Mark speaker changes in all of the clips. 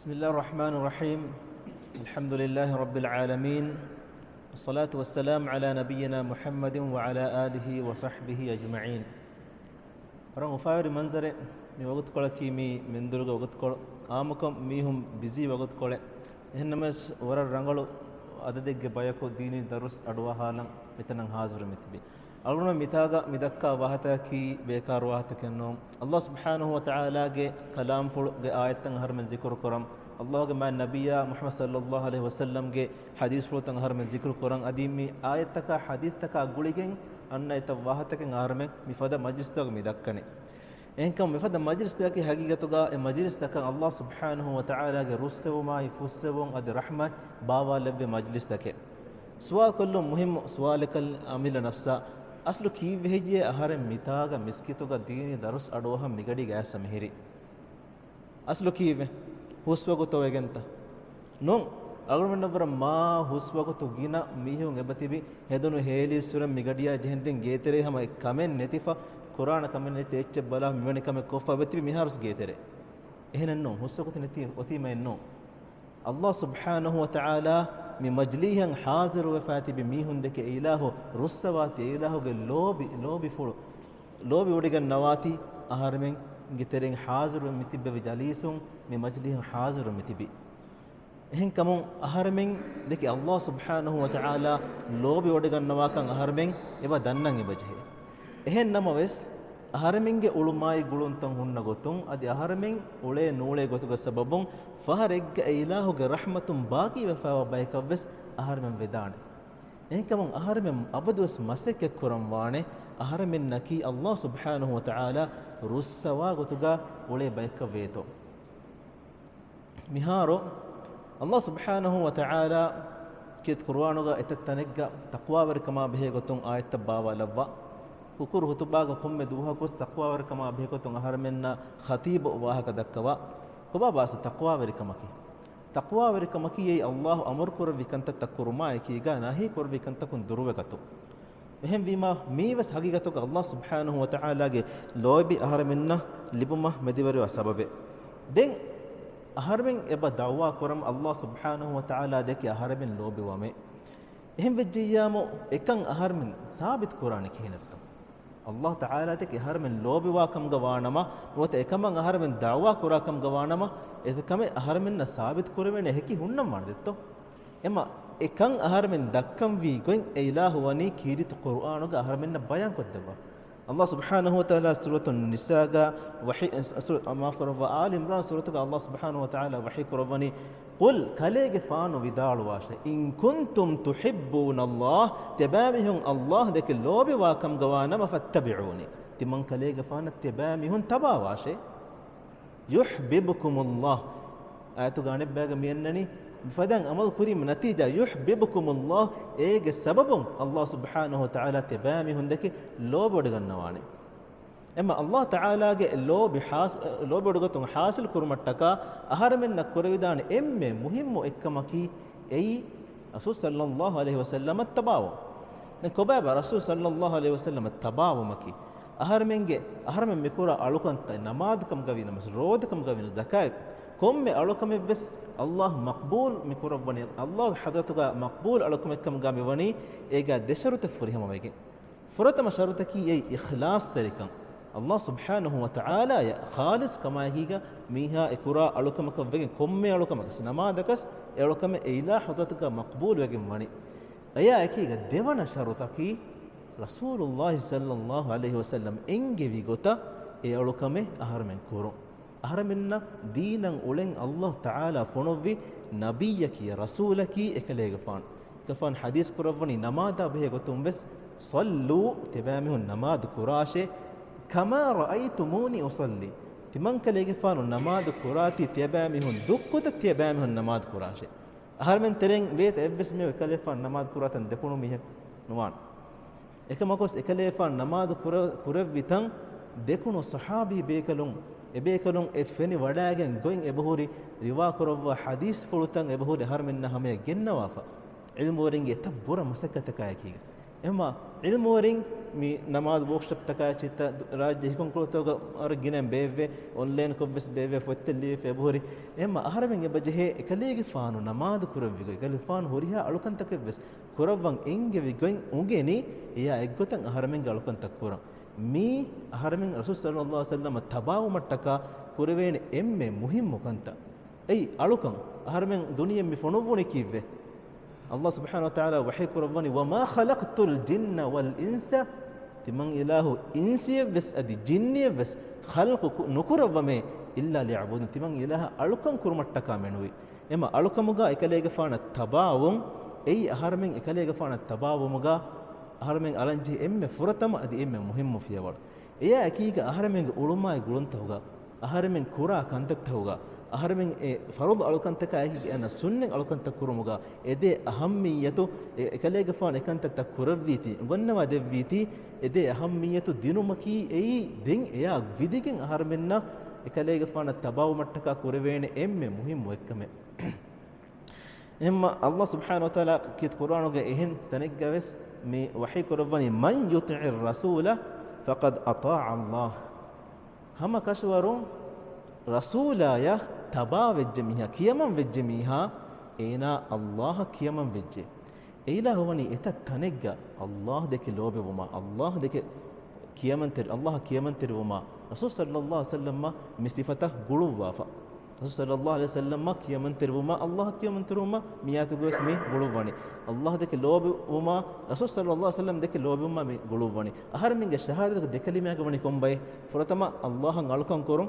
Speaker 1: بسم الله الرحمن الرحيم. الحمد لله رب العالمين، والصلاة والسلام على نبينا محمد وعلى آله وصحبه أجمعين. رغم فاير منظر مي وقت كل كيمي من درجة وقت كل آمكم ميهم بيزي وقت كل إنما ورا رنگلو عددك بياكو ديني درس أدوا حالا متنن حاضر متبي أقولنا متاعا مدكا واحدة كي بيكار واحدة كنوم الله سبحانه وتعالى جه كلام فل جه آية تنهر من ذكر كرام الله جه مع النبي محمد صلى الله عليه وسلم جه حديث فل تنهر من ذكر كرام أديمي آية تكا حديث تكا أقولين أن إتا واحدة كنهر من مفادا مجلس تك مدكني إنكم مفادا مجلس تك حقيقة تكا مجلس تك الله سبحانه وتعالى جه رسوا ما يفسوا أدي رحمة بابا لب مجلس تك سؤال كله مهم سؤالك الأميل نفسه أصله كيف بيجي أهرم ميتاعا مسكتوعا ديني دروس أدوها ميجادي جاي سمهري أصله كيف هوسوكو تويجنتا نون أقول من نبرة ما هوسوكو توجينا ميهون غبتيبي هدونو هيلي سورة ميجاديا جهندين جيتري هم كمن نتيفا قرآن كمن نتيجة بلا ميوني كمن كوفا بتيبي ميهارس جيتري هنا النون هوسوكو تنتي وتيما النون الله سبحانه وتعالى من مجليهن حاضر وفاتي بميهن دك إله رسواتي إله لوبي فلو لوبي وديغن نواتي أهرمن جترين حاضر ومتبي بجاليسون من مجليهن حاضر ومتبي هن كمون أهرمن دك الله سبحانه وتعالى لوبي وديغن نواكن أهرمن يبا دنن يبجه هن نموس أهرمنගේ උළුමායි ගුළුන්තන් හුන්න ගොතුන් අදි අහරමෙන් උලේ නූලේ ගොතුග සබබුන් ෆහරෙග්ග ඉලාහුගේ රහමතුන් බාකි වෆාව බයිකවස් අහරමෙන් වෙදානේ එන්කම අහරමෙන් අබදුස් මසෙක් කුරම් වානේ අහරමෙන් නකි අල්ලාහ් සුබ්හානහු වතාලා රුස්සවා ගොතුග උලේ බයික වේතෝ මිහාරෝ අල්ලාහ් සුබ්හානහු වතාලා කිත් කුර්ආනුග එතතනෙග්ග තක්වා වරකමා බෙහෙ ගොතුන් ආයත බාවා ලව්වා كور هتباغا كم دوها كوس تقوى وركما بهكتون هرمنا خطيب واهك دكوا كبا باس تقوى وركمكي تقوى وركمكي يي الله امر كور بكنت تكرما يكيغا ناهي كور بكنت كن دروبكتو مهم بما ميوس حقيقتك الله سبحانه وتعالى لوبي هرمنا لبما مديوري وسبب دين هرمن ابا دعوا كرم الله سبحانه وتعالى دك هرمن لوبي ومي هم بجيامو اكن هرمن ثابت قران كينتو الله تعالى تك هرمن لوبي واكم غوانما وت එකමං අහරමෙන් දාවා කුරාකම් ගවානම එතකම අහරමෙන් ثابت කුරවෙන හැකි හුන්නම් මාදෙත්තෝ එම එකං අහරමෙන් දක්කම් වී ගොන් ඉලාහු වනි කීරිත කුර්ආනුග අහරමෙන් බයන් කොද්දවා الله سبحانه وتعالى سورة النساء وحي ما فروا آل عمران سورة الله سبحانه وتعالى وحي كربني قل كليج فانو بدال واشة إن كنتم تحبون الله تبامهم الله ذك اللوب واكم جوانا ما فاتبعوني تمن كليج فان تبامهم تبا واشة يحببكم الله آياتو جانب باغ مينني فدان أمل كريم نتيجة يحببكم الله إيج السبب الله سبحانه وتعالى تبامهم ذك اللوب ودغنواني اما الله تعالى لو بدغتون حاصل كرمتك اهرمن كرويدان ام مهم اكمكي اي رسول صلى الله عليه وسلم التباو نكوباب رسول صلى الله عليه وسلم التباو مكي اهرمن مكورا الوكنت نمازكم غوينا مس رودكم غوينا زكاه كم الوكم بس الله مقبول مكورا بني الله حضرتك مقبول الوكم كم غامي وني ايغا دشرت فريهم ميگه فرتم شرطكي اي اخلاص تريكم الله سبحانه وتعالى يا خالص كما هيجا ميها اكرا الوكمك وگن كم الوكمك نمازكس الوكم الى حضرتك مقبول وگن وني ايا اكيغا ديوانا شرطكي رسول الله صلى الله عليه وسلم انگي ويگوتا اي الوكم اهرمن كورو أهرمنا دينا أولين الله تعالى فنوفي نبيك رسولك إكليغفان كفان حديث كرفني نماذا به قتم بس صلوا تبامه النماذ كراشه كما رأيتموني أصلي تمن كليغفان النماذ كراتي تبامه دكت تبامه النماذ كراشه أهرمن ترين بيت أبس ميو إكليفان نماذ كرات دكونو ميه نوان إكماكوس إكليفان نماذ كرفتان دكونو صحابي بيكلون එබේකලොන් එෆෙනි වඩාගෙන් ගොයින් එබහුරි රිවා කරව හදීස් ෆුලුතන් එබහුරි හර්මින්න හැම ගෙන්නවාෆා ඉල්මු වරින්ගේ තබ්බුර මසකතකය කීග එහම ඉල්මු වරින් mi namaz workshop taka chitta rajya hikon klotoga ar ginen beve online kobbes beve fottelli february emma aharamen ebaje he ekalege faanu namaz kuravvigo ekale faanu horiha alukantake ves kuravwan enge vigoin ungeni eya eggotan aharamen alukantak kuran mi aharamen rasul sallallahu alaihi wasallam tabawu mattaka kurevene emme muhimmu kanta ei alukan aharamen duniyen mi fonuvuni kivve Allah subhanahu wa ta'ala wahi kuravani wa ma khalaqtul jinna wal insa timan ilahu insiya ves adi jinniya ves khalqu nukuravame illa liya'budun timan ilaha alukan kurumattaka menuwi ema alukamuga ekalege faana tabawun ei aharmen ekalege faana tabawumuga aharmen alanji emme furatama adi emme muhimmu fiyawal eya akiga aharmen ulumai guluntahuga aharmen kura kantattahuga aharmen e farud alukantaka aygi ana sunnen alukanta kurumuga ede ahammiyatu ekalege faana ekantata kuravviti gonnama devviti ede ahammiyatu dinumaki ei den eya vidigen aharmenna ekalege faana tabawu mattaka kurevene emme muhimmu ekkame emma Allah subhanahu wa ta'ala kit qur'anuge ehin taniggaves mi wahi kuravani man yuti'ir rasula faqad ata'a Allah hama kashwarun rasulaya taba vejje miha kiyaman vejje miha ena Allah kiyaman vejje eila howani eta tanegga Allah deke lobewuma Allah deke kiyaman ter Allah kiyaman terwuma rasul sallallahu alaihi wasallam misifata guluwafa rasul sallallahu alaihi wasallam kiyaman terwuma Allah kiyaman terwuma miyatu gosmi guluwani Allah deke lobewuma rasul sallallahu alaihi wasallam deke lobewuma mi guluwani ahar minge shahadatu dekalimiyaga wani kombay furatama Allah ngalukan korum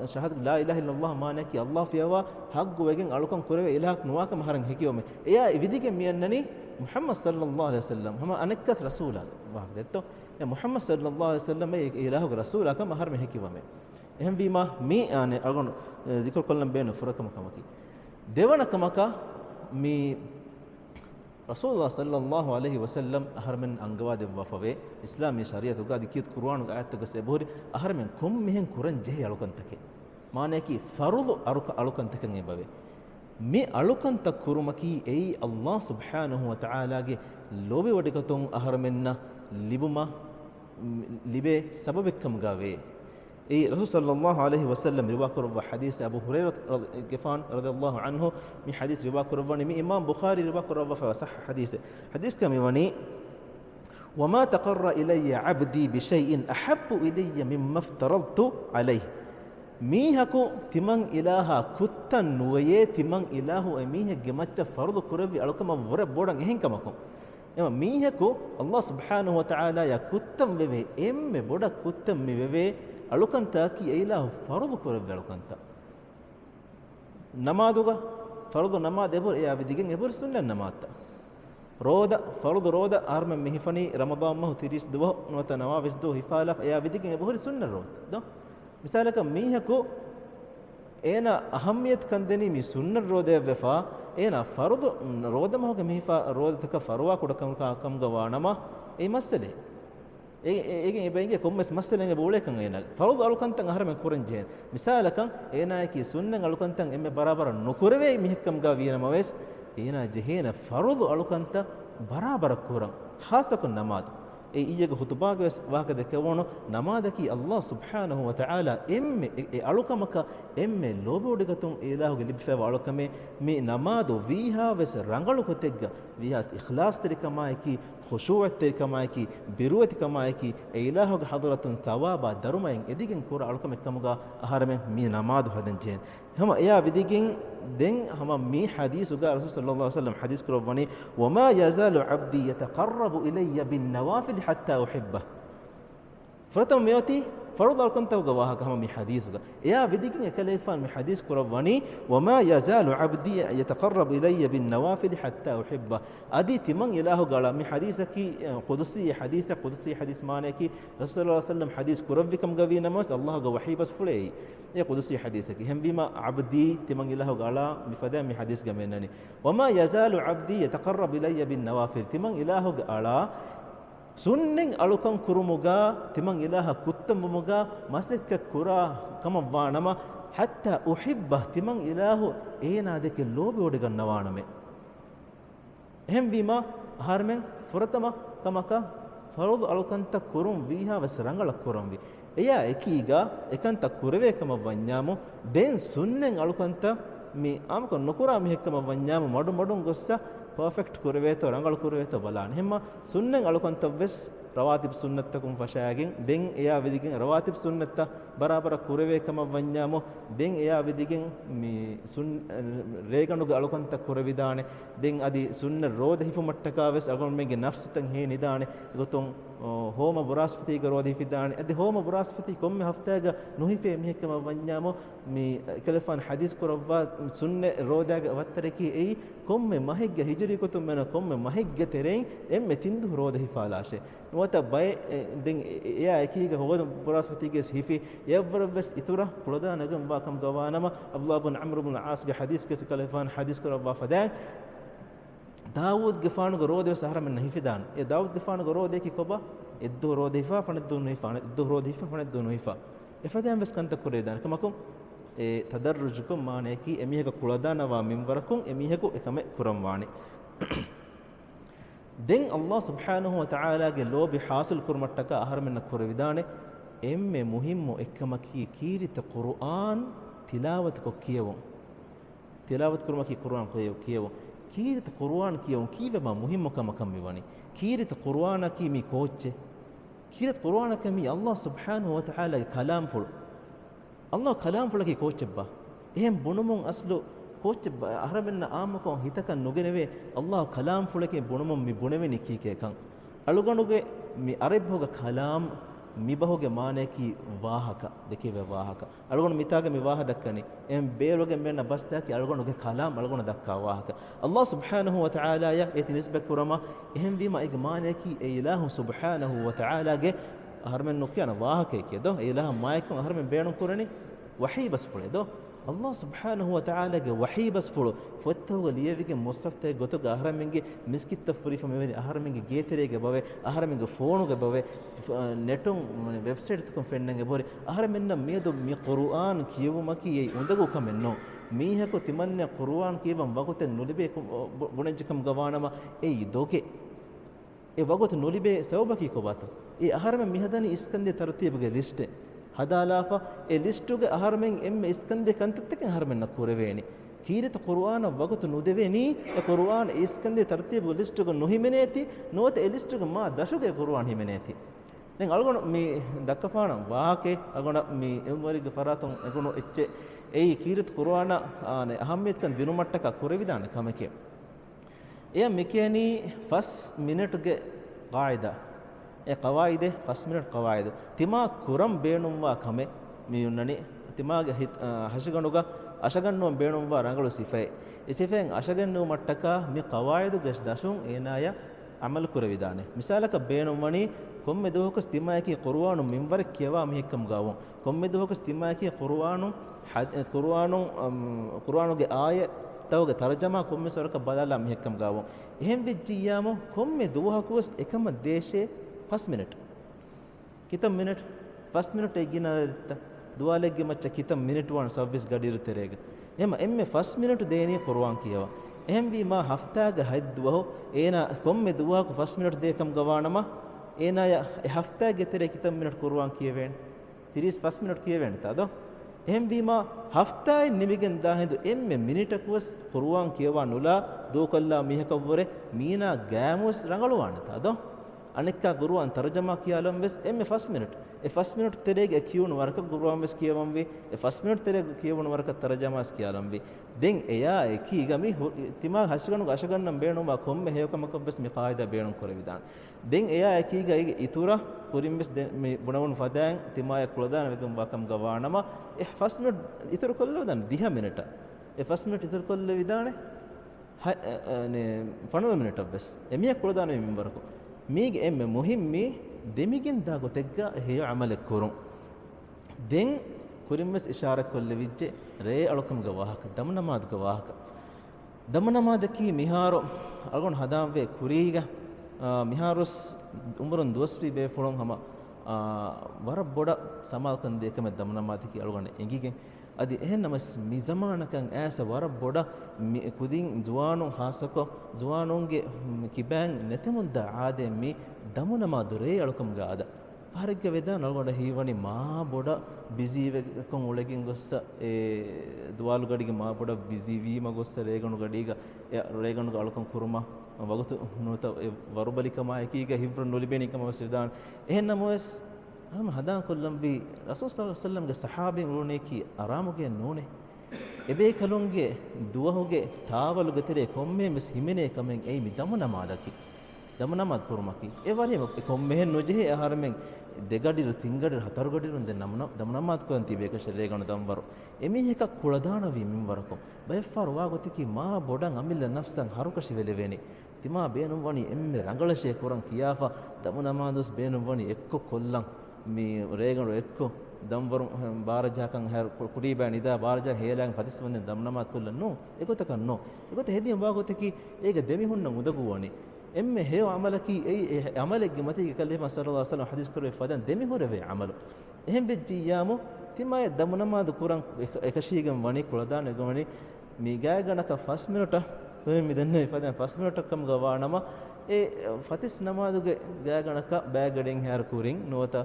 Speaker 1: shahada la ilaha illallah manaki Allah fiyawa haggu wegen alukan kurave ilahak nuwaka maharan hekiyome eya vidige miyannani Muhammad sallallahu alaihi wasallam hama anakkas rasula wah detto ya Muhammad sallallahu alaihi wasallam e ilahu rasula ka mahar me hekiwame ehem bima mi ane agon zikr kollam beno furakam kamaki devana kamaka mi Rasulullah sallallahu alaihi wasallam aharmen angawade wafave islami shariatu ga dikit qur'anu ayatuga sebori aharmen kom mehen kuran jehi alukantake mane ki fardu alukantake ngebave mi alukanta kurumaki ei Allah subhanahu wa ta'ala ge lobe wadikaton aharmenna libuma libe sababekkam gave ei Rasul sallallahu alaihi wasallam riwa kurwa hadith Abu Hurairah gifan radhiyallahu anhu mi hadith riwa kurwa mi Imam Bukhari riwa kurwa fa sah hadith kami wani wama taqarra ilayya 'abdi bi shay'in ahabbu ilayya mimma aftaradtu alayhi mihaku timan ilaha kuttan nuwaye timan ilahu miha gemacha fardu kuravi alukama vore bodan ehin kamakum ema mihaku Allah subhanahu wa ta'ala ya kuttam veve emme boda kuttam mi veve alukanta ki ilahu fardu kuravi alukanta namaduga fardu namad ebor ya vidigen ebor sunna namata roda fardu roda arma mihfani ramadan mahu 32 nota nawafis do hifala ya vidigen ebor sunna roda do misalaka mihaku ena ahamiyat kandeni mi sunna roda vefa ena fardu roda mahu ge mihfa roda taka farwa kudakam kam gawanama ei masale ege ebenge kommes masalenge bole kan ena fardu alukantan aharme kurenje misalaka ena ki sunna alukantan emme barabar nukurve mihakkam ga wiyanama wes ena jehena fardu alukanta barabar kuran khasakun namaz iyega khutbaga waka dekewono namadaki Allah subhanahu wa ta'ala emme alukamaka emme lobodigatun ilahu ge libfa alukame mi namadu viha wes rangalu kotegga vihas ikhlas terikamaiki khushu' terikamaiki biruwati kamaiki ilahu ge hadratun thawaba darumain edigen kura alukame kamuga aharame mi namadu hadanjen hama ya vidigin den hama mi hadisu ga rasul sallallahu alaihi wasallam hadis kurwani wama yazalu abdi yataqarrabu ilayya bin nawafil hatta uhibba fratam miyati farud alkanta ga waha hama mi hadisu ga ya vidigin ekalefan mi hadis kurwani wama yazalu abdi yataqarrabu ilayya bin nawafil hatta uhibba adi timan ilahu gala mi hadisaki qudusi hadis mane ki rasul sallallahu alaihi wasallam hadis kurabikam ga wi namas Allah ga wahi bas fulei ये कुदसी हदीस है कि हम बीमा अब्दी तिमंग इलाह गाला मिफदा में हदीस गमेननी वमा यज़ालु अब्दी यतक़र्रब इलय्य बिन नवाफिल तिमंग इलाह गाला सुन्निंग अलुकं कुरुमुगा तिमंग इलाह कुत्तमुगा मसक कुरा कम वानमा हत्ता उहिब्बह तिमंग इलाह एना देके लोबे ओडगन नवानमे हम बीमा aharmen furatama kamaka farud alukanta kurum viha was rangala kurum vi eya ekiga ekanta kurave kama vanyamo den sunnen alukanta mi amko nokura mi hekkama vanyamo madu madun gossa perfect kurveto rangal kurveto balan hemma sunnen alukanta ves rawatib sunnattakum fashagen den eya vidigen rawatib sunnatta barabara kurve kama vanyamo den eya vidigen mi sun reganuga alukanta kurvidane den adi sunna roda hifu mattaka ves agon mege nafsutan he nidane goton homa buraspati ga roda hifidane adi homa buraspati komme haftaga nuhife mi hekama vanyamo mi kalefan hadis kurawwa sunne roda ga wattareki ei komme mahigga hijri kotum mena komme mahigga tereng emme tindu roda hifalashe wata bay den eya ekiga hoda buraspati ge hifi yavrbes itura kulada nagam ba kam gawanama abdullah ibn amr ibn al-as ge hadis ke kalefan hadis kurawwa fadan daud gefanu go rode sahara men hifidan e daud gefanu go rode ki koba eddu rode hifa faneddu hifa eddu rode hifa faneddu hifa efadan bes kanta kuredan kamakum e tadarrujukum mane ki emiheka kuladana wa minwarakum emiheku ekame kuram wani den allah subhanahu wa ta'ala ge lobi hasil kurmattaka ahar men kurvidane emme muhimmo ekkamaki kirita qur'an tilawat ko kiyewon tilawat kurmaki qur'an kiyewon kirita qur'an kiyewon kiwema muhimmo kam miwani kirita qur'ana ki mi koche kirita qur'ana ki mi allah subhanahu wa ta'ala ge kalam ful allah kalam ful ki kochebba ehem bunumun aslu kochebba ahrabenna aamako hitakan nugeneve allah kalam ful ki bunumun mi buneveni kike kan aluganuge mi arabhoga kalam mibahoge maane ki wahaka dekive wahaka algonu mitaga mi waha dakkani em beeloge menna basta ki algonuge kalam algonu dakka wahaka allah subhanahu wa ta'ala ya eti nisbe kurama ehem bima ig maane ki e ilahu subhanahu wa ta'ala ge harmen nokiyana wahake ki do e ilahu maayekon harmen beenun kurani wahi bas fule do allah subhanahu wa ta'ala ge wahi bas fulu fottawga liyevige mussafte gotoga ahramenge miskitta furi fameni ahramenge geterege bave ahramenge phonuge bave netum website tukon fennenge bori ahramenna medo mi qur'an kiyumaki ei undagu kamenno mihako timanne qur'an kiyam wagote nulibe bunajjikam gawanama ei doge e wagote nulibe sawbaki kobato e ahrame mihadani iskande tartibge liste hadalafa e listuge aharmen emme iskande kantatteken aharmen nakureveni kirita qur'ana wagotu nudeveni e qur'an iskande tartibu listuge nohimeneti note e listuge ma dashuge qur'an himeneti den algon mi dakkafana waake algon mi emwarige faraton egono ecce ei kirita qur'ana ane ahammiyat kan dinumattaka kurevidane kameke eya mekeni first minute ge qaida e qawaide first minute qawaide tima kuram beenumwa kame miyunnani timage hashiganuga ashagannu beenumwa rangalu sifai e sifen ashagannu mattaka mi qawaidu ges dashun enaya amal kuravidane misalaka beenumwani komme dohkas timaki qur'anu minwar kiyawa mihekkam gawon komme dohkas timaki qur'anu ge aya tawge tarjama komme soraka badala mihekkam gawon ehem vejjiyamo komme dohakus ekama deshe first minute kitam minute first minute egina duwalegge macca kitam minute one service gadir terega ema emme first minute deeni qur'an kiyawa ehem bi ma haftaga hadduho ena komme duwa ko first minute dekam gawanama ena ya haftaga tere kitam minute qur'an kiyewen 30 first minute kiyewen tado ehem bi ma haftaay nimigen da hendu emme minute kuwas qur'an kiyawa nula do kalla mihakawre mina gamus rangaluwana tado anikka qur'an tarjama kiyalam ves emme first minute e first minute terege kiyun warka qur'an ves kiyawam ve e first minute terege kiyawun warka tarjama as kiyalam ve den eya eki gami tima hasganu ashagannam beenuma komme heyokam ves mi qaida beenun korevidan den eya eki ga itura kurim ves me bunawun fadan tima ya kuladana vegum bakam gawanama e first minute itur kollodan 10 minute e first minute itur kolle vidane ne 15 minute ves emiya kuladana membarko mige emme muhimmi demigen da gotegga he amale kurun den kurimmes ishara kolle vijje re alukam ga wahaka damnamad ga wahaka damnamad ki miharo algon hadam ve kuriga miharus umrun dosri be fulon hama war boda samal kan dekame damnamad ki algon engigen adi ehennamas mi zamanakan asa wara boda kudin zuwanun hasako zuwanunge kibang netemunda aade mi damunama dure alukam gaada farigge veda nalgoda hiwani ma boda busy kon ulegin gossa e duwalu gadige ma boda busy wima gossa reganu gadiga reganu alukam kuruma wagutu nuta warubalikama ekiga hibru nolibenikama sudan ehennamas हम हदा कुल्लम भी रसूल सल्लल्लाहु अलैहि वसल्लम के सहाबे उन्होंने की आरामुगे नूने एबे खलुंगे दुवहुगे तावलुगे तेरे कोम्मे मिस हिमेने कमें ए मि दमना मादकी दमना मद कुरमकी ए वाले कोम्मे नोजे आहार में දෙගඩිරු තිංගඩිරු හතරුගඩිරු දෙ දමනමාත් කොන්ති බේක ශරීරගණ දම්වරු එමි එක කුලදාන වී මින්වරකෝ බයෆාර වාගොතිකි මා බොඩන් අමිල්ල නෆ්සන් හරුකෂි වෙලෙවෙනි තිමා බේනුම් වනි එම්මෙ රංගලෂේ කුරන් කියාෆා දමනමාදොස් බේනුම් වනි එක්ක කොල්ලන් මේ රේගණු එක්ක දම්වරු බාරජාකන් හැර කුඩී බෑ නිදා බාරජා හේලන් පදිස් වන්ද දමනමාත් කොල්ලන්නෝ එකොතකන්නෝ එකොත හෙදියම් වාගොතිකි ඒක දෙමිහුන්න මුදගුවනි එම්මෙ හේව අමලකි ඒ අමලෙක්ගෙ මතී කල්ලිම සල්ලල්ලාහු අලයිහි වසල්ලම් හදීස් කරේ ෆදන් දෙමි හොරවේ අමලු එහෙම් වෙජ්ජියාමු තිමය දමනමාද කුරන් එකශීගෙන් වණි කුලදාන ගමනි මීගෑ ගණක ෆස් මිනිට මිදන්නේ ෆදන් ෆස් මිනිටකම් ගවානම ඒ ෆතිස් නමාදුගේ ගෑ ගණක බෑගඩෙන් හැර කුරින් නොත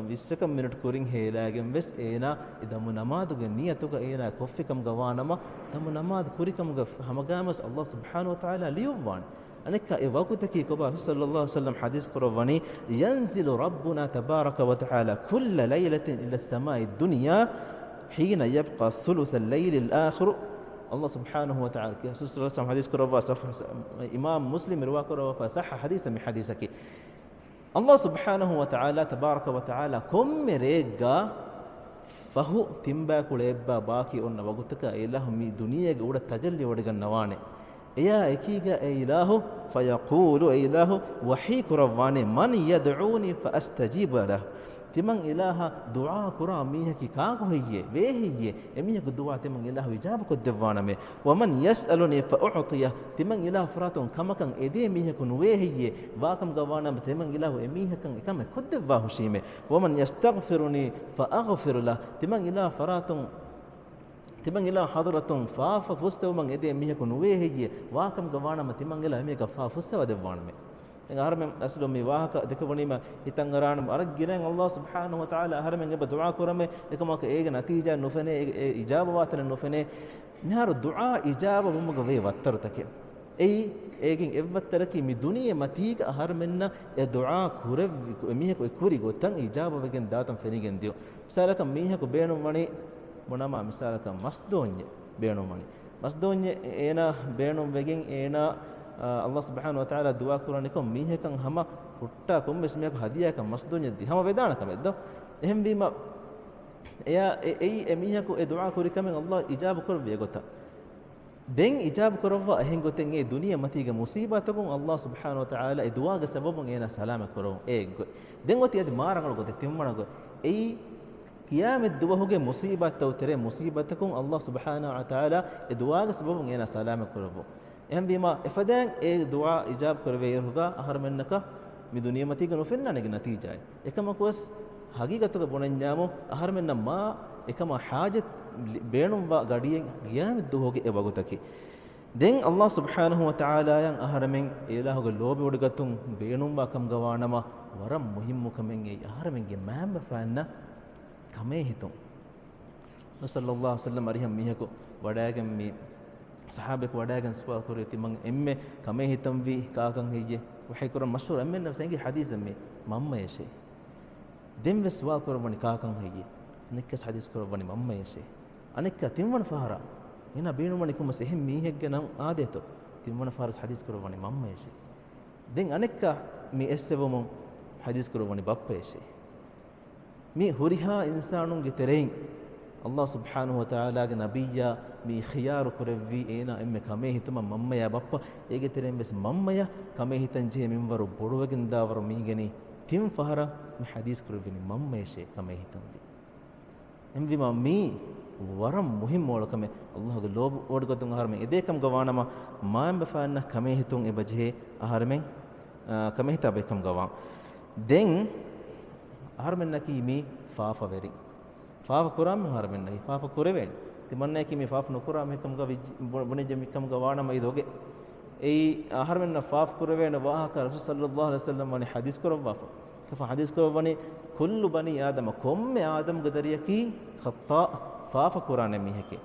Speaker 1: 20ක මිනිට් කුරින් හේලාගෙන් වෙස් ඒනා දමු නමාදුගේ නියතුක ඒනා කොෆිකම් ගවානම දමු නමාද කුරිකම් ග හමගාමස් අල්ලාහ් සුබ්හානහු වතාලා ලියුවාන් أنك إذا كبار صلى الله عليه وسلم حديث كرواني ينزل ربنا تبارك وتعالى كل ليلة إلى السماء الدنيا حين يبقى ثلث الليل الآخر الله سبحانه وتعالى صلى الله عليه وسلم حديث كروان إمام مسلم روا كروان فصح حديثا من حديثك الله سبحانه وتعالى تبارك وتعالى كم ريجا فهو تنبا كليبا باكي أن وقتك إله مي دنيا جودة تجلي ودقن نوانه يا إكيجا إله فيقول إله وحيك رواني من يدعوني فأستجيب له تمن إله دعاء كراميه كي كاغو هي وهي يميه دعاء تمن إله إجابة كدوانا مي ومن يسألني فأعطيه تمن إله فراتون كما كان إدي ميه كن وهي واكم غوانا تمن إله إميه كان كما كدواه شيمه ومن يستغفرني فأغفر له تمن إله فراتون තිමන් ඉලා හදරතුන් ෆාෆ ෆුස්තව මං එදේ මිහකු නුවේ හෙජ්ජේ වාකම් ගවානම තිමන් ඉලා මේක ෆා ෆුස්තව දෙවවාන මේ දැන් ආරමෙන් අස්ලො මේ වාහක දෙක වණීම හිතන් අරාන අර ගිරෙන් අල්ලාහ් සුබ්හානහු වතාලා ආරමෙන් එබ දුආ කරමේ එකමක ඒක නතිජා නුෆනේ ඒ ඉජාබ වාතන නුෆනේ මිහාර දුආ ඉජාබ වමුග වේ වත්තරතකේ එයි ඒකින් එව්වත්තරකි මි දුනියේ මතීක ආරමෙන්න ඒ දුආ කුරෙව් මිහකු කුරි ගොතන් ඉජාබ වගෙන් දාතම් ෆෙනිගෙන් දියෝ සලක මිහකු බේනුම් වණී මොනම මිසාලක මස්දෝඤ්ඤ බේනුමනි මස්දෝඤ්ඤ ඒන බේනුම් වෙගෙන් ඒන අල්ලාහ් සුබ්හානහු වතාලා දුආ කරනිකො මීහෙකන් හම හුට්ටා කොම්බස් මේක හදියාක මස්දෝඤ්ඤ දිහම වේදානක මෙද්ද එහෙම් බීම එයා ඒ එමීහකු ඒ දුආ කුරිකමෙන් අල්ලාහ් ඉජාබ කරවේ ගොත දෙන් ඉජාබ කරව එහෙන් ගොතෙන් ඒ දුනිය මතීග මුසීබතකුන් අල්ලාහ් සුබ්හානහු වතාලා ඒ දුආග සබබුන් ඒන සලාම කරව ඒ දෙන් ගොති අද මාරංගල ගොත තිම්මනග ඒ قيامت دوهوගේ මුසීබත් උතරේ මුසීබතකුන් අල්ලාහ් සුබ්හානහු වතාලා ඒ දුආගේ සබබුන් එන සලාම කරවෝ එහෙන් බීම එෆදන් ඒ දුආ ඉජාබ් කරවේ යරුගා අහරමන්නක මි දුනිය මතීක නොෆෙන්නනගේ නතිජායි එකම කොස් හගීගතක බොණන්ජාමෝ අහරමන්න මා එකම හාජත් බේනුම් වා ගඩියෙන් قيامت دوهෝගේ ඒ වගතකි දෙන් අල්ලාහ් සුබ්හානහු වතාලා යන් අහරමෙන් ඒලාහුගේ ලෝභ උඩගතුන් බේනුම් වා කම් ගවානම වරම් මුහිම්මුකමෙන් ඒ අහරමෙන්ගේ මෑම්බ ෆාන්න කමේ හිතුම් සල්ලල්ලාහු අලයිහි වසල්ලම් අරිහම් මිහකු වඩාගෙන් මේ සහාබෙක් වඩාගෙන් සුවා කරේ තිමන් එම්මේ කමේ හිතම් වි කාකන් හිජේ වහයි කරන් මෂූර් එම්මෙන් නසෙන්ගේ හදීස් මේ මම්මයෂේ දෙම් වෙ සුවා කරවනි කාකන් හිජේ නික්කස් හදීස් කරවනි මම්මයෂේ අනික තිම්වන ෆහරා එන බේනුමනි කුමස එහෙම් මීහෙක්ගේ නම් ආදේතෝ තිම්වන ෆහරස් හදීස් කරවනි මම්මයෂේ දෙන් අනික මේ එස්සෙවම හදීස් කරවනි බප්පයෂේ මේ හුරිහා ඉන්සානුන්ගේ තෙරෙන් අල්ලාහ් සුබ්හානහු වතාලාගේ නබියා මේ ඛියාර කරවි එන එම්මේ කමේ හිතම මම්මයා බප්පා ඒගේ තෙරෙන් බස් මම්මයා කමේ හිතන් ජේ මින්වරු බොඩුවකින් දාවර මීගනි තිම් ෆහර මේ හදීස් කරවිනි මම්මේෂේ කමේ හිතන් දි එම්වි මම්මී වරම් මුහිම් මොලකම අල්ලාහගේ ලෝබ ඕඩගතුන් ආහාරමෙන් එදේකම් ගවානම මාම් බෆාන්න කමේ හිතුන් එබජේ ආහාරමෙන් කමේ හිතබෙකම් ගවා දෙන් ආහාරමෙන් නකීමි ෆාෆවරි ෆාෆ කුරාම හරමෙන්නයි ෆාෆ කුරෙවෙන් තිමන්නේ කි මේ ෆාෆ නුකුරාම එකම ග බොනේ ජමිකම ග වානමයි දෝගේ ඒ හරමෙන්න ෆාෆ කුරෙවෙන වාහක රසූල් සල්ලල්ලාහු අලයිහි වසල්ලම් වනි හදීස් කරවවා කෆ හදීස් කරවනි කුල්ලු බනි ආදම කොම්මේ ආදම් ගදරියකි ඛත්තා ෆාෆ කුරාන මිහකේ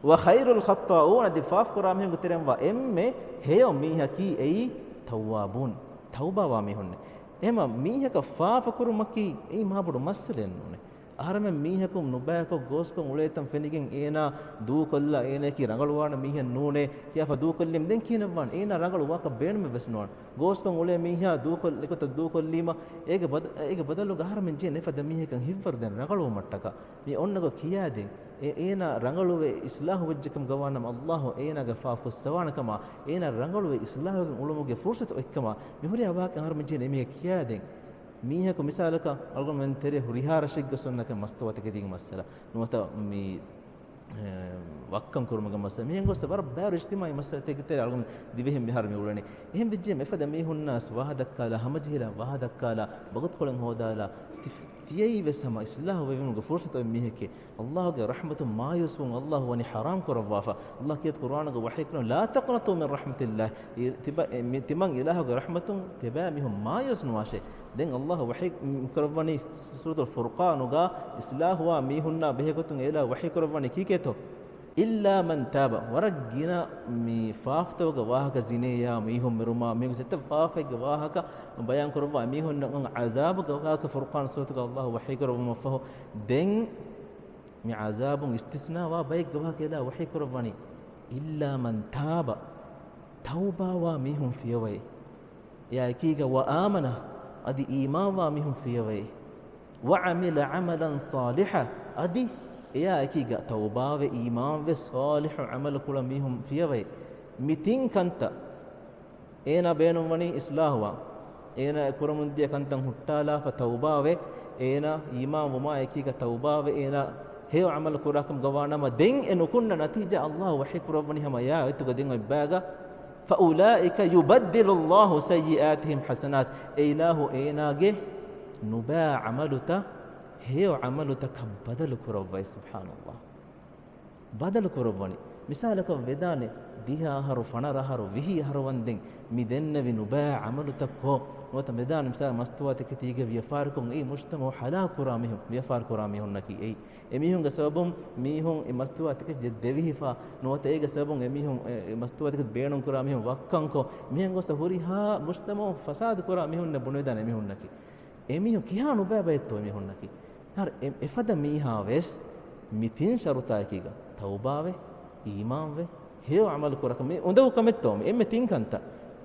Speaker 1: වඛෛරුල් ඛත්තාඌන දි ෆාෆ කුරාම මිහ ගතරම් වා එම්මේ හේය මිහකි එයි තව්වාබුන් තව්බා වා මිහුන්නේ එහෙම මීහක ෆාෆ කුරුමකි ඒ මහබුඩු මස්සලෙන් නුනේ අහරම මීහකුම් නුබෑකෝ ගෝස්කොම් උලේතම් ෆෙනිගෙන් ඒනා දූ කොල්ලා ඒනේ කි රඟලුවාන මීහෙන් නූනේ කියාෆ දූ කොල්ලිම් දෙන් කියනවන් ඒනා රඟලු වාක බේනම වෙස්නෝන් ගෝස්කොම් උලේ මීහා දූ කොල් එකත දූ කොල්ලීම ඒගේ බදලු ගහරමෙන් ජේ නෙෆද මීහකන් හිව්වර් දෙන රඟලු මට්ටක මේ ඔන්නග කියාදෙන් ඒනා රඟලුවේ ඉස්ලාහ් වජ්ජකම් ගවානම අල්ලාහ් ඒනාගේ ෆාෆුස් සවානකම ඒනා රඟලුවේ ඉස්ලාහ්ගෙන් උලමුගේ ෆුර්සත එක්කම මිහුරිය වාක හරමෙන් ජේ නෙමේ කියාදෙන් මීහක මිසාලක අල්ගොන් මෙන් තෙරේ හුරිහාරශික් ගසන්නක මස්තවතක දිග මස්සලා නොත මේ වක්කම් කුරුමග මස්ස මිහෙන් ගොස්ස බර බෑර ඉජ්තිමායි මස්ස තෙක තෙරේ අල්ගොන් දිවෙහිම් බිහාර මේ උලනේ එහෙන් බිජ්ජේ මෙෆද මීහුන්නාස් වහදක්කාලා හමජිලා වහදක්කාලා බගත් කොලන් හොදාලා තියයි වෙසම ඉස්ලාහ් වෙවුනුගේ ෆුර්සත මිහෙකේ අල්ලාහ්ගේ රහමතු මායුසුන් අල්ලාහ් වනි හරාම් කරවවා අල්ලාහ් කියත් කුර්ආනගේ වහී කරන ලා තක්නතු මින් රහමතිල්ලාහ් තිමන් ඉලාහ්ගේ රහමතුන් තිබා මිහුම් මායුස් නුවාෂේ දැන් අල්ලාහ් වහී කරවනි සූරතුල් ෆුර්කානුගා ඉස්ලාහ් වා මිහුන්නා බෙහෙගතුන් ඒලා වහී කරවනි කීකේතෝ ඉල්ලා මන් තාබ වරග්ගින මේ ෆාෆ්තවග වාහක zineya mihum miruma mihu setta faafeg වාහක බයන් කරවා මිහුන් නම් අසාබග වාහක ෆුර්කාන් සූතුග අල්ලාහ් වහී කරවම ෆහ දැන් මේ අසාබුන් ඉස්තිස්නා වා බයග වාහක ඒලා වහී කරවනි ඉල්ලා මන් තාබ තෞබා වා මිහුන් ෆියවයි යා කීග වා ආමන අදි ඊමාන් වා මිහුන් ෆියවයි وعمل عملا صالحا අදි එයා එකීග තවබාවේ ඊමාන් වේ සාලිහ් අමල කුල මිහුම් ෆියවේ මිතින් කන්ත ඒන බේනුම් වනි ඉස්ලාහ්වා ඒන කුරමුන්දිය කන්තන් හුට්ටාලා ෆතවබාවේ ඒන ඊමාන් වමා එකීග තවබාවේ ඒන හේ අමල කුරකම් ගවානම දෙන් එනුකුන්න නතිජ අල්ලාහ් වහී කුරවනි හම යා එතුග දෙන් ඉබ්බාග فأولئك يبدل الله سيئاتهم حسنات إله إيناجه نبا عملته هي عملتك بدل كروي سبحان الله بدل كروبني مثالك ودانه ديها هرو فنرا هرو وهي هرو وندين ميدن بنبا عملتك هو وت ميدان مثال مستواتك تيجي بيفاركم اي مجتمع حلا كرامهم بيفار كرامهم نكي اي اميهم سببهم ميهم مستواتك جدوي فا نوت ايغ سببهم اميهم مستواتك بينهم كرامهم وكانكو ميهم سهوريها مجتمع فساد كرامهم نبنيدان اميهم نكي اميهم كيها نبا بيتو اميهم نكي هر افد ميها ويس متين شرطا كيغا توباوه ඊමාන් වේ හේව අමල් කරකම මේ උඳව කමෙත්තෝ එමෙ තින්කන්ත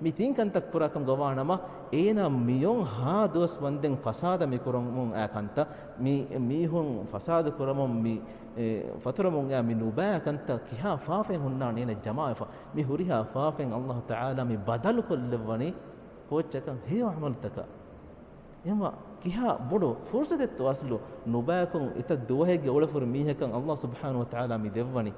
Speaker 1: මේ තින්කන්ත කරකම ගවානම ඒනම් මියොන් හා දොස් වන්දෙන් ෆසාද මි කරොම් මුන් ආකන්ත මීහුන් ෆසාද කරොම් මි ෆතරමුන් යා මි නුබාකන්ත කිහා ෆාෆෙන් හුන්නා නේන ජමාෆ මි හුරිහා ෆාෆෙන් අල්ලාහ් තාලා මි බදල් කොල්ලවනි කොච්චකම් හේව අමල්තක එම කිහා බොඩෝ ෆුර්සදෙත් වස්ලු නුබාකුන් ඉත දුවහෙගේ ඔලෆුර මීහකන් අල්ලාහ් සුබ්හානහු වතාලා මි දෙවනි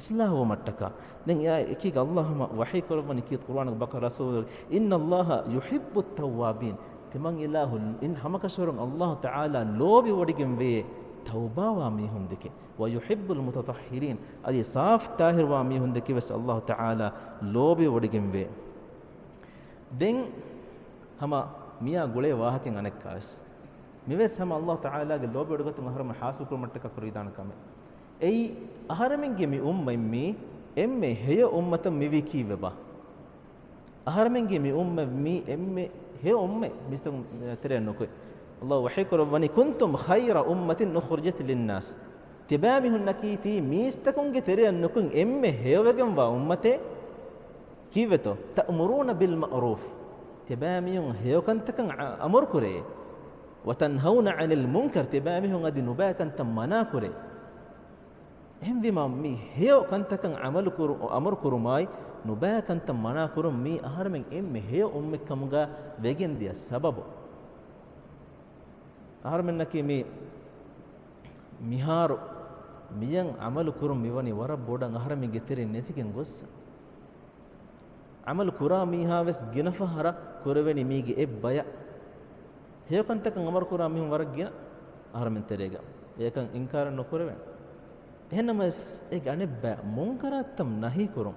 Speaker 1: إسلاه ومتكا دين يا إكيد اللهم وحي كربني كيد قرآن بقرة رسول إن الله يحب التوابين تمان إله إن همك شرم الله تعالى لوبي وديكم بي توبة وامي هندك ويحب المتطهرين أدي صاف طاهر وامي هندك بس الله تعالى لوبي وديكم بي دين هما ميا غولي واهكين أنكاس ميوس هما الله تعالى لوبي وديكم هرم حاسو كرمتك كريدان كامي أي أهرمنجي مي مي إمي هي أمة مي كيفبا أهرمنجي مي مي إمي هي مستم ترينوكي الله وحيك ربني كنتم خير أمة أخرجت للناس تبامهن نكيتي ميستكم ترينوكي إمي هي وجم أمته كيفتو تأمرون بالمعروف تبامهن هي كنتكن أمر كري وتنهون عن المنكر تبامهن غدي نباكن تمنا كري هم بما مي هيو كنتكن عمل كرو أمر كرماي نبا كنت منا كرم مي أهر من إم هيو أمك كمغا وجن دي السبب أهر من نكى مي ميهار ميان عمل كرم ميواني ورب بودان أهر من جتري نتيجن غص عمل كرا ميها بس جنفهرا كرويني ميجي إب بيا هيو كنتكن عمر كرا ميهم ورق جنا أهر من تريجا ඒකන් ඉන්කාර නොකරවෙන් එහෙනමස් ඒ ගණෙබ්බ මුන්කරත්තම් නහි කුරුම්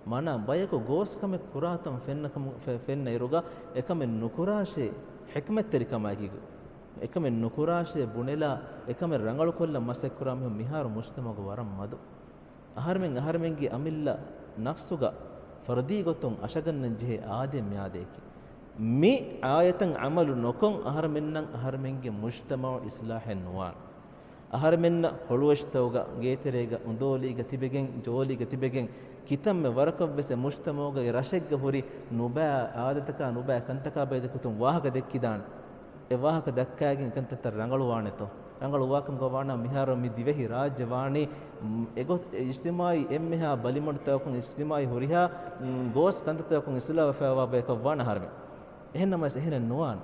Speaker 1: මන බයක ගෝස්කම කුරාතම් ෆෙන්නකම ෆෙන්න ඉරුගා එකම නුකුරාෂේ හික්මත් තරිකමයි එකම නුකුරාෂේ බුනෙලා එකම රංගල කොල්ල මසෙක් කුරාම මිහාරු මුස්තමග වරම් මදු අහර්මෙන්ගේ අමිල්ලා නෆ්සුගා ෆර්දී ගොතුන් අශගන්නන් ජෙහි ආදෙම් යාදේකි මේ ආයතන් අමලු නොකොන් අහර්මෙන්ගේ මුස්තමව ඉස්ලාහෙන් නුවාන් අහර්මෙන්න හොළුවස්තවග ගේතරේග උඳෝලීග තිබෙගෙන් ජෝලීග තිබෙගෙන් කිතම්ම වරකව්වෙස මුස්තමවග රෂෙග්ග හොරි නුබෑ ආදතක නුබෑ කන්තකා බේදකුතුන් වාහක දෙක්කිදාන් ඒ වාහක දක්කාගෙන් කන්තත රංගලුවානෙතෝ රංගලුවාකම් ගවාන මිහාර මි දිවෙහි රාජ්‍යවාණි එගොත් ඉජ්තිමායි එම්මෙහා බලිමඩතවකුන් ඉජ්තිමායි හොරිහා ගෝස් කන්තතවකුන් ඉස්ලාව ෆෑවා බේකවාන හර්මෙ එහෙන්නමස් එහෙන නුවාන්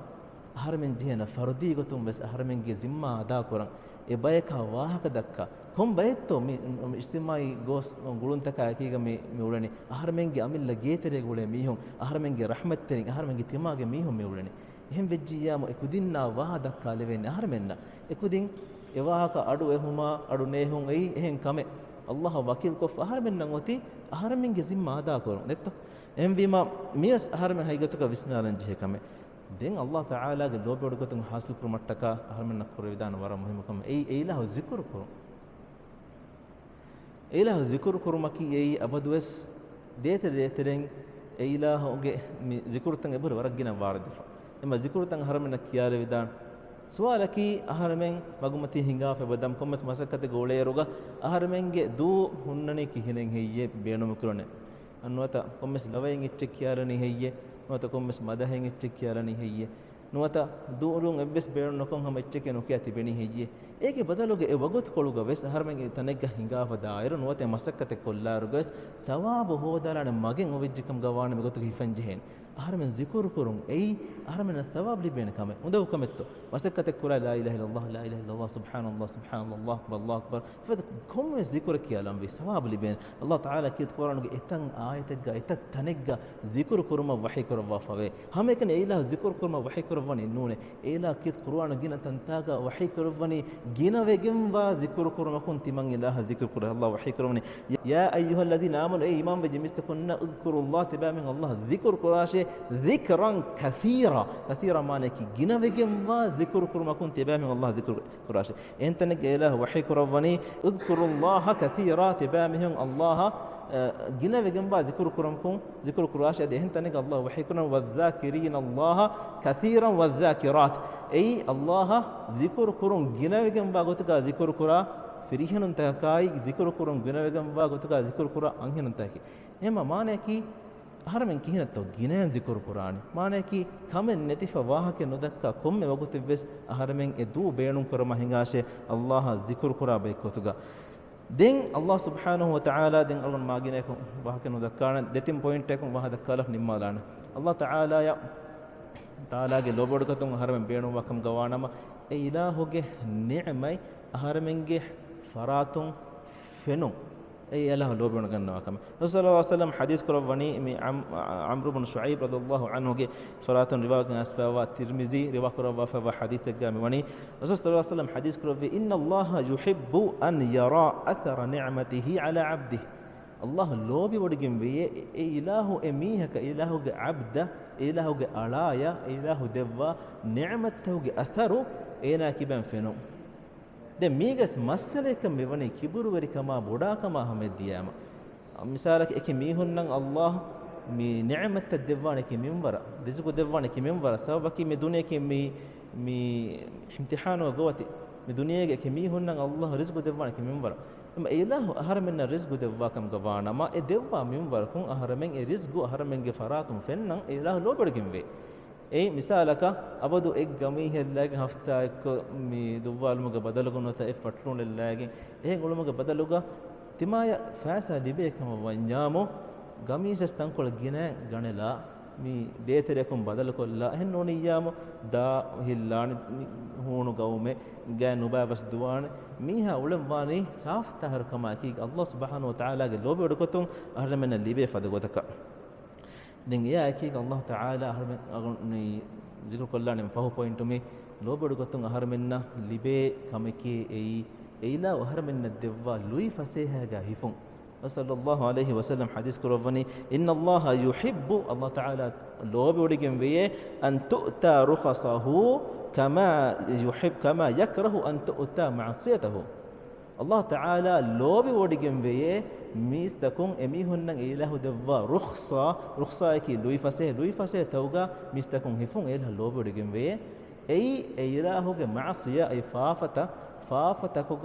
Speaker 1: අහර්මෙන් ජීන ෆර්දී ගොතුන් වෙස් අහර්මෙන්ගේ zimma අදා කරන් e bayaka wahaka dakka kom bayetto mi istimai gos gulun taka akiga mi ulani aharmenge amilla geetere gule mihun aharmenge rahmatterin aharmenge timage mihun mi ulani ehem vejjiyamo ekudinna waha dakka levenne aharmenna ekudin e wahaka adu ehuma adu nehun ei ehem kame allah wakil kof aharmenna oti aharmenge zimma ada korun netto ehem wima mias aharmen haigatuka visnalan je kame den Allah Taala ge lobe odugotun hasil kuru mattaka aharmenna kuru vidan wara muhimukam ei ilahu zikr kuru ilahu zikr kuru maki ei abadues deteren ei ilahu ge zikr tan ebur waragina wardifa ema zikr tan aharmenna kiyale vidan suwalaki aharmen magumati hinga fe badam kommas masakate gole eruga aharmenge du hunnani kihinen heyye beenum kurone annota kommas lawayen icche kiyalani heyye nuwata kommes madahen icche kiyalani heyye nuwata duulun ebbes beerun nokon ham icche ke nokiya tibeni heyye ege badaluge e wagot koluga ves harmen tanegga hingafa daairu nuwata masakkate kollaruges sawabu hodalane magen ovejjikam gawane megotu hifenjehen aharmen zikr kurun ei aharmen sawab libene kame undu kametto masakkate kula la ilaha illallah subhanallah subhanallah wallahu akbar fad komme zikr kiyalam vi sawab libene allah taala kit quran ge etan ayatega etat tanegga zikr kuruma wahi kurwa fave hame ken eila zikr kuruma wahi kurwani nune eila kit quran gina tantaga wahi kurwani gina vegemwa zikr kuruma kun timang ilaha zikr kur allah wahi kurwani ya ayyuhalladhina amanu ay imam bejimistakunna udhkurullah tibamin allah zikr kurashe ذكرا كثيرا مانكي جنا وجموا ذكر كرما كنت تبامي الله ذكر كراش انت نك اله وحي كربني اذكر الله كثيرا تبامهم الله جنا وجموا ذكر كرمكم ذكر كراش انت نك الله وحي كرم والذاكرين الله كثيرا والذاكرات اي الله ذكر كرم جنا وجموا غتك ذكر كرا فريهن تكاي ذكر كرم جنا وجموا غتك ذكر كرا انهن تكي اما مانكي aharmen kihinatto ginen zikr qur'ani mane ki kamen netifa wahake nodakka komme wagutibes aharmen e du beenun korma hingashe allah zikr qura be kotuga den allah subhanahu wa ta'ala den algon magine ko wahake nodakkana detim point ekon wahada kalaf nimmalana allah ta'ala ya ta'ala ge lobodukatun aharmen beenun wakam gawanama e ilahuge ni'mai aharmen ge faratun fenun أي الله لو بيون غنوا كم رسول الله صلى الله عليه وسلم حديث كربني عمرو بن شعيب رضي الله عنه صلاة رواية أسفا والترمذي رواية كربا فحديث الجامع وني رسول الله صلى الله عليه وسلم حديث كربي إن الله يحب أن يرى أثر نعمته على عبده الله لو بيودجم بي إله أميه كإله عبد إله ألايا إله دوا نعمته أثر إنا كبن فينو de migas masaleka mevani kiburu verikama bodakama hamediyama misalak eke mihunnan allah mi ni'mat devwane ke minwara rizqu devwane ke minwara sabaki me dunya ke mi imtihanu gawati me dunya ke mihunnan allah rizqu devwane ke minwara ma ilahu aharmenna rizqu devwakam gawana ma e devwa minwara kun aharmen e rizqu aharmen ge faratum fennan ilahu lobodgimve ei misalaka abadu ek gami hellage hafta ek mi duwalmuga badalgunota e fatlunellage ehen ulumuga badaluga timaya fasa libekam wanyamo gami sestankol gine ganela mi deterekum badalkolla ehen noniyamo da hillani hunu gawme ga nubabas duwan miha ulemwani saftahar kama ki allah subhanahu wa ta'ala ge lobe odukotun ahremena libe fadagotaka den ya ki Allah Taala harmen ni zikr kollanem fahu point me ලෝබඩු ගොතුන් අහරමෙන්න ලිබේ කමකේ එයිලා අහරමෙන්න දෙවවා ලුයි ෆසේහාගා හිෆුන් සල්ලල්ලාහු අලයිහි වසල්ලම් හදීස් කරවනි ඉන්නල්ලාහ යුහිබ්බු අල්ලාහ් තාලා ලෝබඩුගෙන් වේ අන් තුතා රුඛසහු කමා යක්රහු අන් තුතා මඅසියතහු අල්ලාහ් තාලා ලෝබඩුගෙන් වේ මිස්තකුන් එමිහුන්නන් ඉලාහු දෙවවා රුඛසායකි ලුයි ෆසේ තවගා මිස්තකුන් හිෆුන් එලා ලෝබඩුගෙන් වේ ඉලාහුගේ මඅසියා ෆාෆතකුග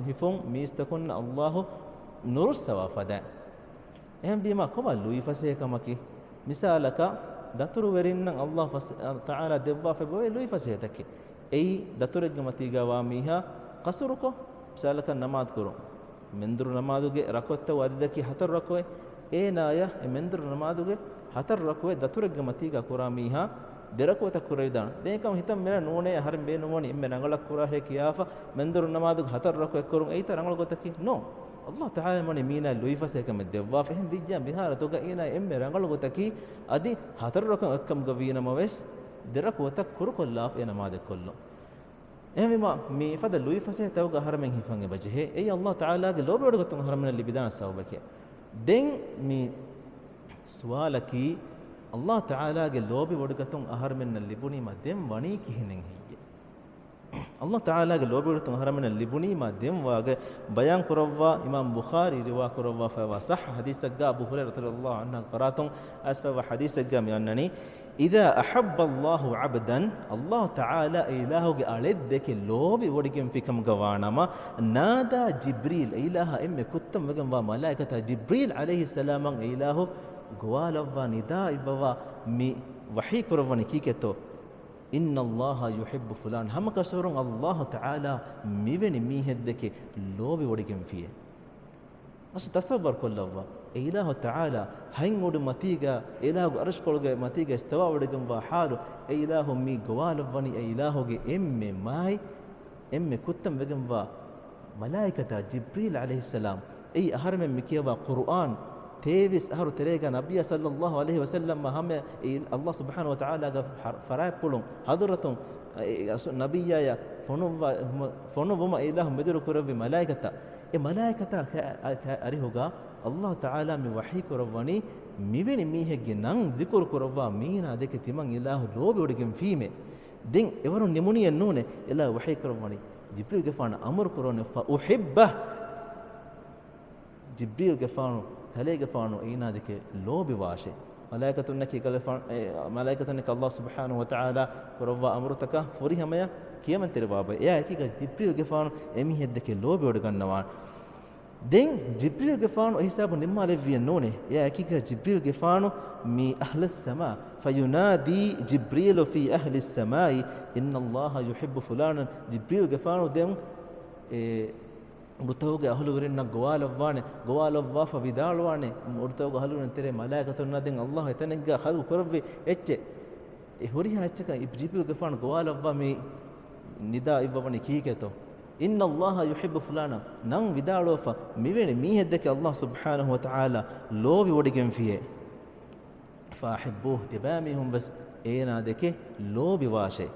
Speaker 1: හිෆුන් මිස්තකුන් අල්ලාහ් නුරුස්සවා ෆදා එහෙන් බීම කොබල් ලුයි ෆසේ කමකි මිසාලක දතුරු වෙරින්නම් අල්ලාහ් තාලා දෙවවා ෆබෝ ලුයි ෆසේ තකි දතුරුගේ මතිගා වාමීහා කසුරුකෝ මිසාලක නමාත් කරු මෙන්දුරු නමාදුගේ රකවත්ත වදිදකි හතර රකවේ නාය මෙන්දුරු නමාදුගේ හතර රකවේ දතුරුගේ මතිගා කුරාමීහා දෙරකවත කුරයිදාන දෙකම හිතම් මෙර නෝනේ හරින් බේනෝනි එම්මෙ නංගලක් කුරා හේ කියාෆා මෙන්දුරු නමාදුගේ හතර රකවේ කරුන් ඒත රංගල ගොතකි නෝ Allah Ta'ala mani mina lui fase kam devwa fehim bijja bihara toga ina emme rangalu gotaki adi hatar rakam akkam gavina maves derak wata kurukollaf ena made kollo ehmima mi fada lui fase tawga haramen hifange bajhe ei Allah Ta'ala ge lobe odgotun haramen libidana sawbake den mi sualaki Allah Ta'ala ge lobe odgotun haramen libuni ma dem wani kihinen Allah Ta'ala ge lobeurutun haramena libuni ma demwaage bayan kurawwa Imam Bukhari riwa kurawwa fa wa sah hadisagga Abu Hurairah radhiyallahu anhu qaratun asfa wa hadisagga mi annani idha ahabba Allah 'abdan Allah Ta'ala ilahu ge aleddeke lobi wodigen fikam gawanama nada Jibril ilaha emme kuttam wegen wa malaikata Jibril alayhi salam ilahu gwalawwa nida ibwa mi wahi kurawani kiketo إن الله يحب فلان هم كسرون الله تعالى ميبني ميهدك لوبي وديكم فيه أصل تصور كل الله إله تعالى هين ود متيجا إله أرش كل متيجا استوى وديكم وحاله إله مي جوال بني إله ماي كتم بجم ملائكة جبريل عليه السلام أي أهرم مكيوا قرآن تيبس أهر تريجا نبي صلى الله عليه وسلم هم الله سبحانه وتعالى فراي بولون حضرتهم نبي يا فنو بما إله مدرو كرب ملائكة ملائكة أريهوجا الله تعالى من وحي كرباني ميبني ميه جنان ذكر كربا مينا ذيك تيمان إله لوب وديكم فيمه دين إبرون نموني النونه إله وحي كرباني جبريل جفان أمر كرونه فأحبه جبريل جفانو تلقى فانو إينا ذيك لوبي واشي ملائكتنك كلفان ملائكتنك الله سبحانه وتعالى وروا أمرتك فريها ميا كيا من تربابا يا كي جبريل جفانو أمي هدك لوبي ودكان دين جبريل جفانو حساب نما لفي النونه يا كي جبريل جفانو مي أهل السماء فينادي جبريل في أهل السماء إن الله يحب فلانا جبريل جفانو دين ಮುರ್ತವಗೆ ಅಹಲುವರಿನ ಗೋವಾಲವ್ವಾ ಫವಿದಾಳ್ವಾನೆ ಮುರ್ತವಗೆ ಅಹಲುವರಿನ ತೆರೆ ಮಲಾಯಕತುನ್ನದಿನ್ ಅಲ್ಲಾಹ್ ಎತನೆಗ್ಗ ಖದು ಕೊರವ್ವೆ ಎಚ್ಚೆ ಹೊರಿಹ ಎಚ್ಚಕ ಜಿಪಿಯು ಗಫಾನ್ ಗೋವಾಲವ್ವಾ ಮಿ ನಿದಾ ಇವ್ವವನಿ ಕೀಕೆತೋ ಇನ್ನ ಅಲ್ಲಾಹ ಯುಹಿಬ್ಬು ಫುಲಾನ ನಂ ವಿದಾಳೋಫ ಮಿವೆಣಿ ಮೀಹೆದ್ದಕ್ಕೆ ಅಲ್ಲಾಹ್ ಸುಬ್ಹಾನಹು ವತಆಲಾ ಲೋಬಿ ಒಡಿಗೆಂ ಫಿಯೆ ಫಾಹಿಬ್ಬೂಹ್ ತಿಬಾಮಿಹುಂ ಬಸ್ ಏನಾದಕ್ಕೆ ಲೋಬಿ ವಾಶೆ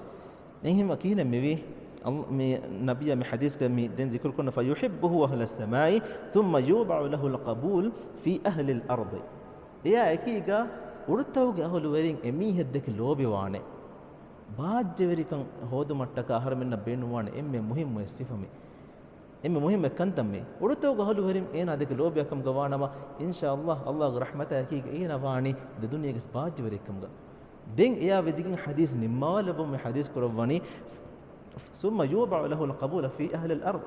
Speaker 1: ಎಹಿಮ ಕೀನ ಮಿವಿ نبي من حديث كمي دين ذكر كنا فيحبه أهل السماء ثم يوضع له القبول في أهل الأرض يا أكيدا ورتوج أهل ورين أميه الدك لوبي وانه بعد جوري كان هود متك أهر من بين وانه مهم الصفمي مهم كنتمي ورتوج أهل ورين أنا دك لوبي كم جوانا ما إن شاء الله رحمته أكيد أنا واني الدنيا كس بعد جوري كم جا دين يا بدين حديث نمال لبوم حديث كرواني ثم يوضع له القبول في أهل الأرض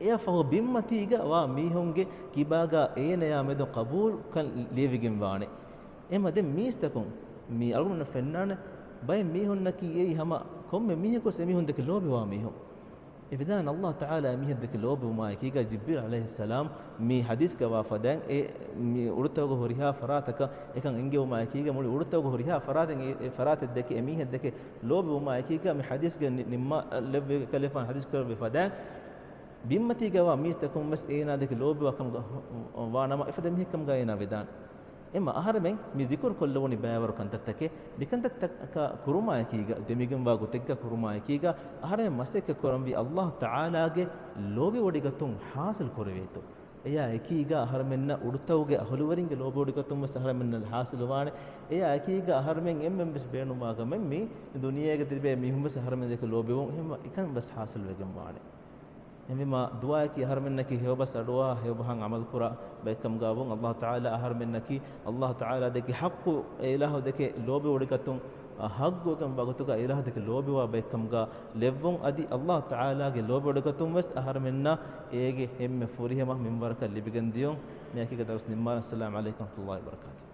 Speaker 1: يا فهو بمتيجا وميهونجي كيباغا أين يا مدو قبول كان ليفيجن واني إما ده ميستكون مي أرجو الفنان باي ميهون نكي أي هما كم ميهكو سميهون دك لوبي وميهون إبدان الله تعالى ميه دك لوبي وما كيجا جبريل عليه السلام مي حديث كوافدان مي أرتوغو هريها فراتك إكان إنجي وما كيجا مولي أرتوغو هريها فرات الدك ميه الدك لوبي وما كيجا مي حديث نما لب كلفان حديث كربي فدان بيمتي جوا ميستكون مس إينا دك لوبي وكم وانا ما إفدم هيك كم جاينا بدان එම අහරමෙන් මේ දිකුර කොල්ලවනි බෑවර කන්තත්තකේ බිකන්තත්තක කුරුමායකීග දෙමිගම් වා ගොතෙක්ක කුරුමායකීග අහරමෙන් මසෙක්ක කොරම්වි අල්ලාහ් තාලාගේ ලෝබි වඩිගතුන් හාසිල් කරවේතු එයා එකීග අහරමෙන්න උඩතවගේ අහලුවරින්ගේ ලෝබි වඩිගතුන් වස් අහරමෙන්න හාසිල් වානේ එයා එකීග අහරමෙන් එම්මෙන් බස් බේනුමාගම මේ දුනියේගේ තිබේ මිහුම් බස් අහරමෙන් දෙක ලෝබි වොන් එහෙම එකන් බස් හාසිල් වෙගම් වානේ එමෙම දුආ කි අහරමෙන්නකි හේවබස් අඩුවා හේවබහන් අමල් කුරා බයිකම් ගාවොන් අල්ලාහ් තාලා අහරමෙන්නකි අල්ලාහ් තාලා දෙකි හක්කු ඉලාහ දෙකේ ලෝබි වඩිගතුන් හග්ගෝකම් බගතුක ඉලාහ දෙක ලෝබිවා බයිකම් ගා ලෙව්වොන් අදි අල්ලාහ් තාලාගේ ලෝබි වඩිගතුන් වස් අහරමෙන්න ඒගේ එම්මෙ ෆුරිහම මින්වරක ලිබිගන් දියොන් මේකික දරස් නිම්මාන අස්සලාමු අලයිකුම් වරහ්මතුල්ලාහි වබරකාතුහු